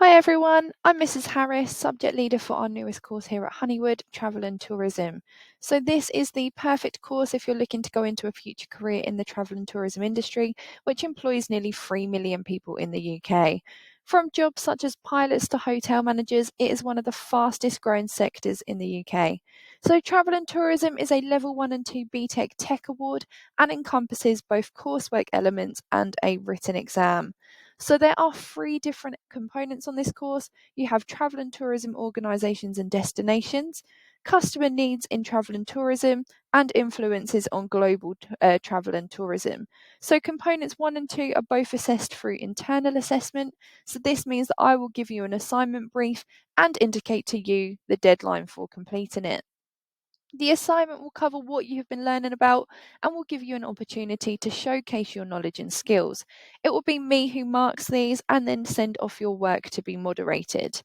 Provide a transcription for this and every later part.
Hi everyone, I'm Mrs. Harris, subject leader for our newest course here at Honeywood, Travel and Tourism. So this is the perfect course if you're looking to go into a future career in the travel and tourism industry, which employs nearly 3 million people in the UK. From jobs such as pilots to hotel managers, it is one of the fastest growing sectors in the UK. So Travel and Tourism is a Level 1 and 2 BTEC Tech Award and encompasses both coursework elements and a written exam. So there are three different components on this course. You have travel and tourism organisations and destinations, customer needs in travel and tourism, and influences on global travel and tourism. So components 1 and 2 are both assessed through internal assessment. So this means that I will give you an assignment brief and indicate to you the deadline for completing it. The assignment will cover what you have been learning about and will give you an opportunity to showcase your knowledge and skills. It will be me who marks these and then send off your work to be moderated.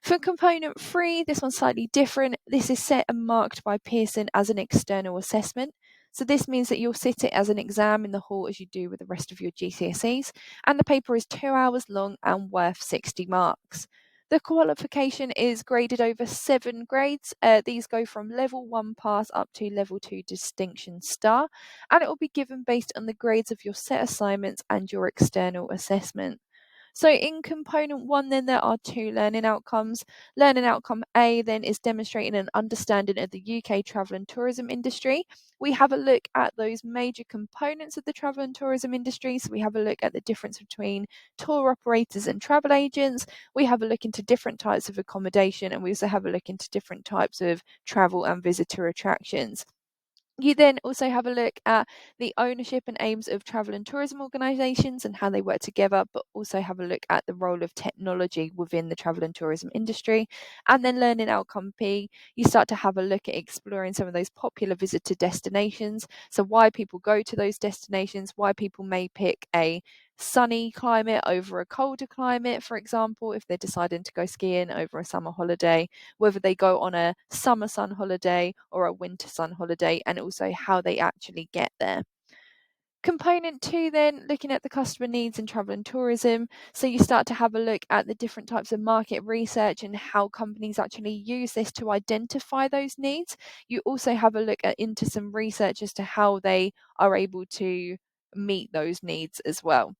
For component 3, this one's slightly different. This is set and marked by Pearson as an external assessment. So this means that you'll sit it as an exam in the hall as you do with the rest of your GCSEs, and the paper is 2 hours long and worth 60 marks. The qualification is graded over 7 grades. These go from level 1 pass up to level 2 distinction star, and it will be given based on the grades of your set assignments and your external assessment. So in component 1, then there are 2 learning outcomes. Learning outcome A then is demonstrating an understanding of the UK travel and tourism industry. We have a look at those major components of the travel and tourism industry. So we have a look at the difference between tour operators and travel agents. We have a look into different types of accommodation, and we also have a look into different types of travel and visitor attractions. You then also have a look at the ownership and aims of travel and tourism organisations and how they work together, but also have a look at the role of technology within the travel and tourism industry. And then learning outcome P, you start to have a look at exploring some of those popular visitor destinations. So why people go to those destinations, why people may pick a sunny climate over a colder climate, for example, if they're deciding to go skiing over a summer holiday, whether they go on a summer sun holiday or a winter sun holiday, and also how they actually get there. Component 2, then, looking at the customer needs in travel and tourism. So you start to have a look at the different types of market research and how companies actually use this to identify those needs. You also have a look into some research as to how they are able to meet those needs as well.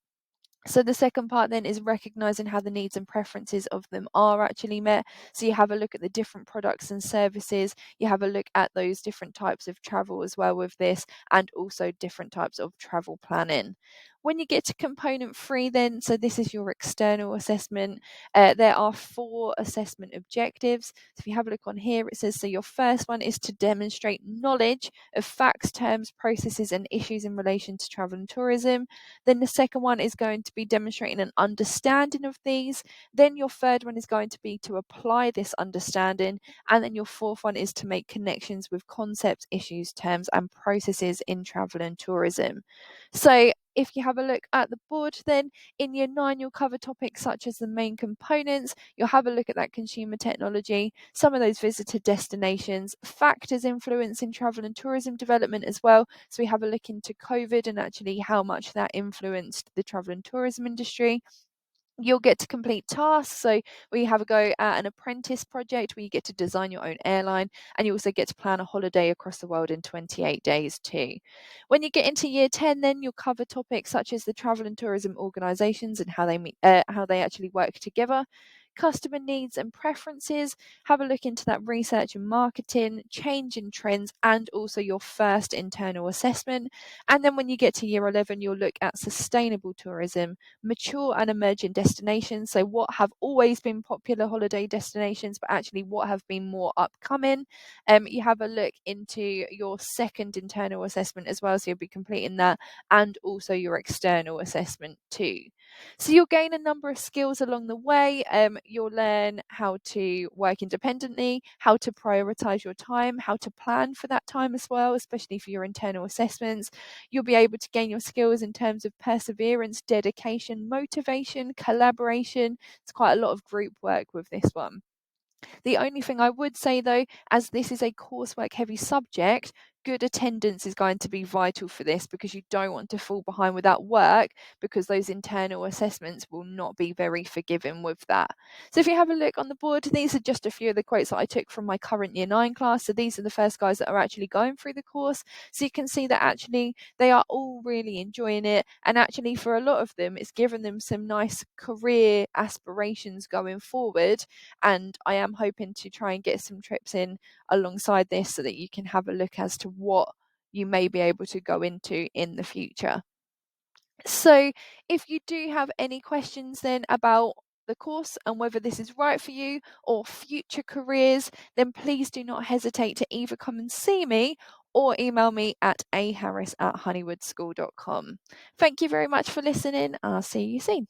So the second part then is recognizing how the needs and preferences of them are actually met. So you have a look at the different products and services, you have a look at those different types of travel as well with this, and also different types of travel planning. When you get to component 3 then, so this is your external assessment, there are 4 assessment objectives. So if you have a look on here, it says, so your first one is to demonstrate knowledge of facts, terms, processes and issues in relation to travel and tourism. Then the second one is going to be demonstrating an understanding of these. Then your third one is going to be to apply this understanding. And then your fourth one is to make connections with concepts, issues, terms, and processes in travel and tourism. So if you have a look at the board, then in year 9, you'll cover topics such as the main components. You'll have a look at that consumer technology, some of those visitor destinations, factors influencing travel and tourism development as well. So we have a look into COVID and actually how much that influenced the travel and tourism industry. You'll get to complete tasks. So we have a go at an apprentice project where you get to design your own airline, and you also get to plan a holiday across the world in 28 days too. When you get into year 10, then you'll cover topics such as the travel and tourism organisations and how they meet, how they actually work together. Customer needs and preferences, have a look into that research and marketing, change in trends, and also your first internal assessment. And then when you get to year 11, you'll look at sustainable tourism, mature and emerging destinations. So, what have always been popular holiday destinations, but actually what have been more upcoming. You have a look into your second internal assessment as well. So, you'll be completing that and also your external assessment too. So, you'll gain a number of skills along the way. You'll learn how to work independently, how to prioritize your time, how to plan for that time as well, especially for your internal assessments. You'll be able to gain your skills in terms of perseverance, dedication, motivation, collaboration. It's quite a lot of group work with this one. The only thing I would say though, as this is a coursework heavy subject, good attendance is going to be vital for this, because you don't want to fall behind without work, because those internal assessments will not be very forgiving with that. So if you have a look on the board, these are just a few of the quotes that I took from my current Year 9 class. So these are the first guys that are actually going through the course. So you can see that actually they are all really enjoying it. And actually for a lot of them, it's given them some nice career aspirations going forward. And I am hoping to try and get some trips in alongside this so that you can have a look as to what you may be able to go into in the future. So if you do have any questions then about the course and whether this is right for you or future careers, then please do not hesitate to either come and see me or email me at aharris@honeywoodschool.com. Thank you very much for listening. I'll see you soon.